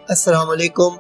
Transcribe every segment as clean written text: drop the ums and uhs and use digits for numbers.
السلام علیکم،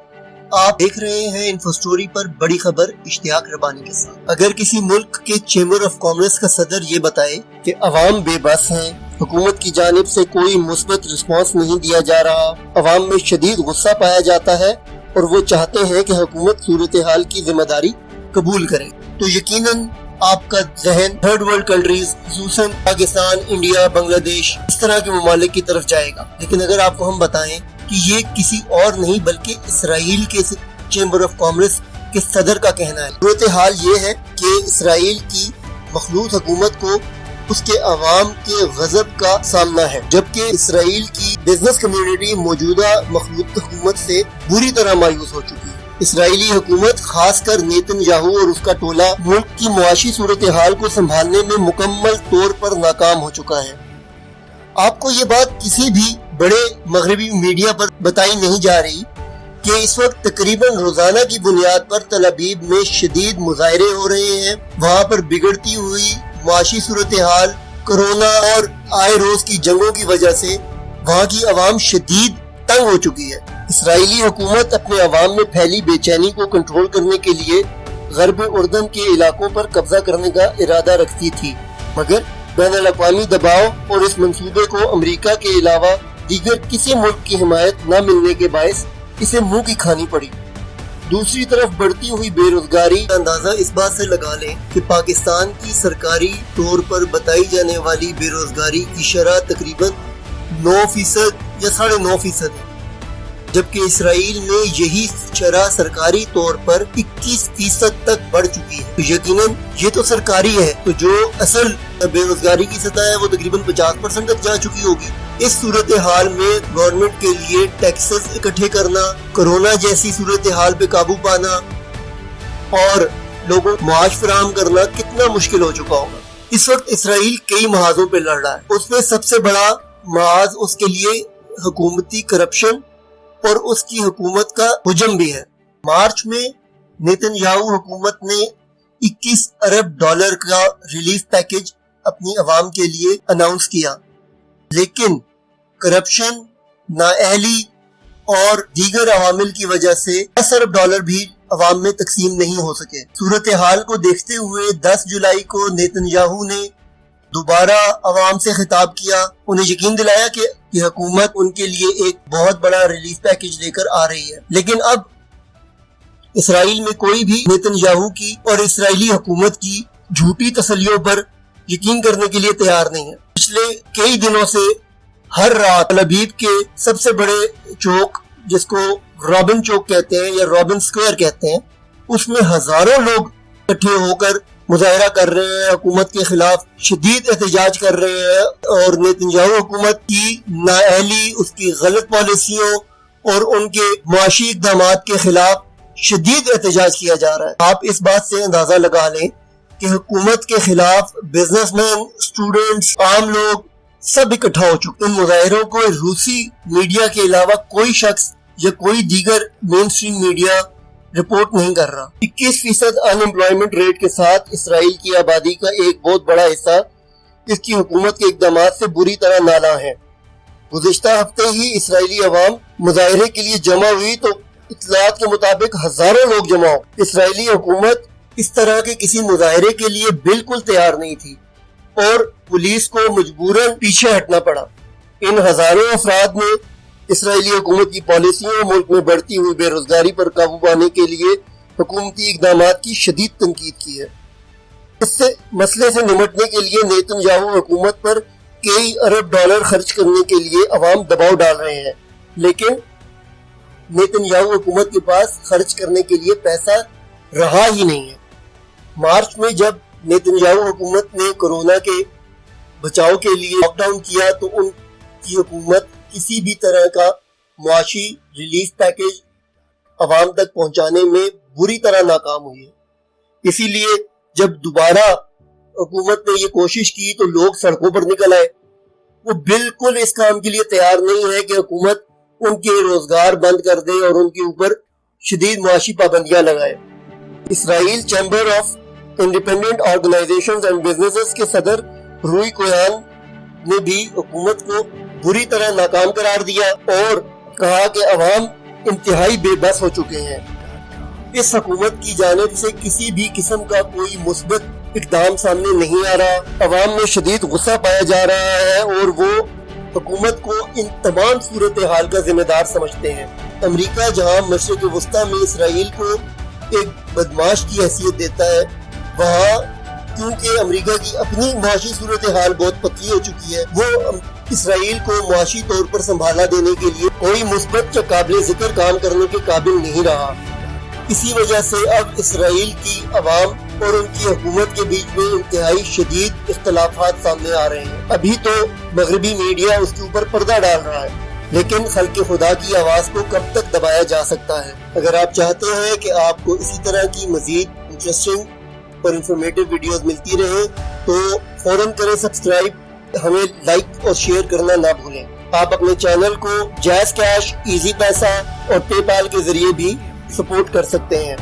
آپ دیکھ رہے ہیں انفو سٹوری پر بڑی خبر اشتیاق ربانی کے ساتھ۔ اگر کسی ملک کے چیمبر آف کامرس کا صدر یہ بتائے کہ عوام بے بس ہیں، حکومت کی جانب سے کوئی مثبت رسپانس نہیں دیا جا رہا، عوام میں شدید غصہ پایا جاتا ہے اور وہ چاہتے ہیں کہ حکومت صورتحال کی ذمہ داری قبول کرے، تو یقیناً آپ کا ذہن تھرڈ ورلڈ کنٹریز خصوصاً پاکستان، انڈیا، بنگلہ دیش اس طرح کے ممالک کی طرف جائے گا۔ لیکن اگر آپ کو ہم بتائیں کہ یہ کسی اور نہیں بلکہ اسرائیل کے چیمبر آف کامرس کے صدر کا کہنا ہے۔ صورتحال یہ ہے کہ اسرائیل کی مخلوط حکومت کو اس کے عوام کے غضب کا سامنا ہے، جبکہ اسرائیل کی بزنس کمیونٹی موجودہ مخلوط حکومت سے بری طرح مایوس ہو چکی ہے۔ اسرائیلی حکومت خاص کر نیتن یاہو اور اس کا ٹولہ ملک کی معاشی صورتحال کو سنبھالنے میں مکمل طور پر ناکام ہو چکا ہے۔ آپ کو یہ بات کسی بھی بڑے مغربی میڈیا پر بتائی نہیں جا رہی کہ اس وقت تقریباً روزانہ کی بنیاد پر تل ابیب میں شدید مظاہرے ہو رہے ہیں۔ وہاں پر بگڑتی ہوئی معاشی صورتحال، کرونا اور آئے روز کی جنگوں کی وجہ سے وہاں کی عوام شدید تنگ ہو چکی ہے۔ اسرائیلی حکومت اپنے عوام میں پھیلی بے چینی کو کنٹرول کرنے کے لیے غرب اردن کے علاقوں پر قبضہ کرنے کا ارادہ رکھتی تھی، مگر بین الاقوامی دباؤ اور اس منصوبے کو امریکہ کے علاوہ دیگر کسی ملک کی حمایت نہ ملنے کے باعث اسے منہ کی کھانی پڑی۔ دوسری طرف بڑھتی ہوئی بے روزگاری کا اندازہ اس بات سے لگا لیں کہ پاکستان کی سرکاری طور پر بتائی جانے والی بے روزگاری کی شرح تقریباً 9% یا 9.5% ہے، جبکہ اسرائیل میں یہی شرح سرکاری طور پر 21% تک بڑھ چکی ہے۔ تو یقیناً یہ تو سرکاری ہے، تو جو اصل بے روزگاری کی سطح ہے وہ تقریباً 50% تک جا چکی ہوگی۔ اس صورتحال میں گورنمنٹ کے لیے ٹیکسز اکٹھے کرنا، کرونا جیسی صورتحال پہ قابو پانا اور لوگوں کو معاش فراہم کرنا کتنا مشکل ہو چکا ہوگا۔ اس وقت اسرائیل کئی محاذوں پہ لڑ رہا ہے۔ اس میں سب سے بڑا محاذ اس کے لیے حکومتی کرپشن اور اس کی حکومت کا حجم بھی ہے۔ مارچ میں نیتن یاہو حکومت نے $21 ارب کا ریلیف پیکج اپنی عوام کے لیے اناؤنس کیا، لیکن کرپشن، نااہلی اور دیگر عوامل کی وجہ سے $10 ارب بھی عوام میں تقسیم نہیں ہو سکے۔ صورتحال کو دیکھتے ہوئے 10 جولائی کو نیتن یاہو نے دوبارہ عوام سے خطاب کیا، انہیں یقین دلایا کہ حکومت ان کے لیے ایک بہت بڑا ریلیف پیکج لے کر آ رہی ہے۔ لیکن اب اسرائیل میں کوئی بھی نیتن یاہو کی اور اسرائیلی حکومت کی جھوٹی تسلیوں پر یقین کرنے کے لیے تیار نہیں ہے۔ پچھلے کئی دنوں سے ہر رات تل ابیب کے سب سے بڑے چوک، جس کو رابن چوک کہتے ہیں یا رابن سکوئر کہتے ہیں، اس میں ہزاروں لوگ اکٹھے ہو کر مظاہرہ کر رہے ہیں، حکومت کے خلاف شدید احتجاج کر رہے ہیں اور نیتن یاہو حکومت کی نااہلی، اس کی غلط پالیسیوں اور ان کے معاشی اقدامات کے خلاف شدید احتجاج کیا جا رہا ہے۔ آپ اس بات سے اندازہ لگا لیں کہ حکومت کے خلاف بزنس مین، اسٹوڈنٹس، عام لوگ سب اکٹھا ہو چکے۔ ان مظاہروں کو روسی میڈیا کے علاوہ کوئی شخص یا کوئی دیگر مین اسٹریم میڈیا رپورٹ نہیں کر رہا۔ 21% ان امپلائمنٹ ریٹ کے ساتھ اسرائیل کی آبادی کا ایک بہت بڑا حصہ اس کی حکومت کے اقدامات سے بری طرح نالاں ہے۔ گزشتہ ہفتے ہی اسرائیلی عوام مظاہرے کے لیے جمع ہوئی تو اطلاعات کے مطابق ہزاروں لوگ جمع ہو۔ اسرائیلی حکومت اس طرح کے کسی مظاہرے کے لیے بالکل تیار نہیں تھی اور پولیس کو مجبوراً پیچھے ہٹنا پڑا۔ ان ہزاروں افراد نے اسرائیلی حکومت کی پالیسیوں اور ملک میں بڑھتی ہوئی بے روزگاری پر قابو پانے کے لیے حکومتی اقدامات کی شدید تنقید کی ہے۔ اس مسئلے سے نمٹنے کے لیے نیتن یاہو حکومت پر کئی ارب ڈالر خرچ کرنے کے لیے عوام دباؤ ڈال رہے ہیں، لیکن نیتن یاہو حکومت کے پاس خرچ کرنے کے لیے پیسہ رہا ہی نہیں ہے۔ مارچ میں جب نیتن یاہو حکومت نے کورونا کے بچاؤ کے لیے لاک ڈاؤن کیا تو ان کی حکومت کسی بھی طرح کا معاشی ریلیف پیکج عوام تک پہنچانے میں بری طرح ناکام ہوئی ہے۔ اسی لیے جب دوبارہ حکومت نے یہ کوشش کی تو لوگ سڑکوں پر نکل آئے۔ وہ بالکل اس کام کے لیے تیار نہیں ہے کہ حکومت ان کے روزگار بند کر دے اور ان کے اوپر شدید معاشی پابندیاں لگائے۔ Israel chamber of independent organizations and businesses کے صدر روئی کویان نے بھی حکومت کو بری طرح ناکام قرار دیا اور کہا کہ عوام انتہائی بے بس ہو چکے ہیں۔ اس حکومت کی جانب سے کسی بھی قسم کا کوئی مثبت اقدام سامنے نہیں آ رہا۔ عوام میں شدید غصہ پایا جا رہا ہے اور وہ حکومت کو ان تمام صورتحال کا ذمہ دار سمجھتے ہیں۔ امریکہ جہاں مشرق وسطیٰ میں اسرائیل کو ایک بدماش کی حیثیت دیتا ہے، وہاں کیونکہ امریکہ کی اپنی معاشی صورتحال بہت پتلی ہو چکی ہے، وہ اسرائیل کو معاشی طور پر سنبھالا دینے کے لیے کوئی مثبت یا قابل ذکر کام کرنے کے قابل نہیں رہا۔ اسی وجہ سے اب اسرائیل کی عوام اور ان کی حکومت کے بیچ میں انتہائی شدید اختلافات سامنے آ رہے ہیں۔ ابھی تو مغربی میڈیا اس کے اوپر پردہ ڈال رہا ہے، لیکن خلق خدا کی آواز کو کب تک دبایا جا سکتا ہے؟ اگر آپ چاہتے ہیں کہ آپ کو اسی طرح کی مزید انٹرسٹنگ اور انفارمیٹیو ویڈیوز ملتی رہیں تو فوراً کریں سبسکرائب، ہمیں لائک اور شیئر کرنا نہ بھولیں۔ آپ اپنے چینل کو جیز کیش، ایزی پیسہ اور پے پال کے ذریعے بھی سپورٹ کر سکتے ہیں۔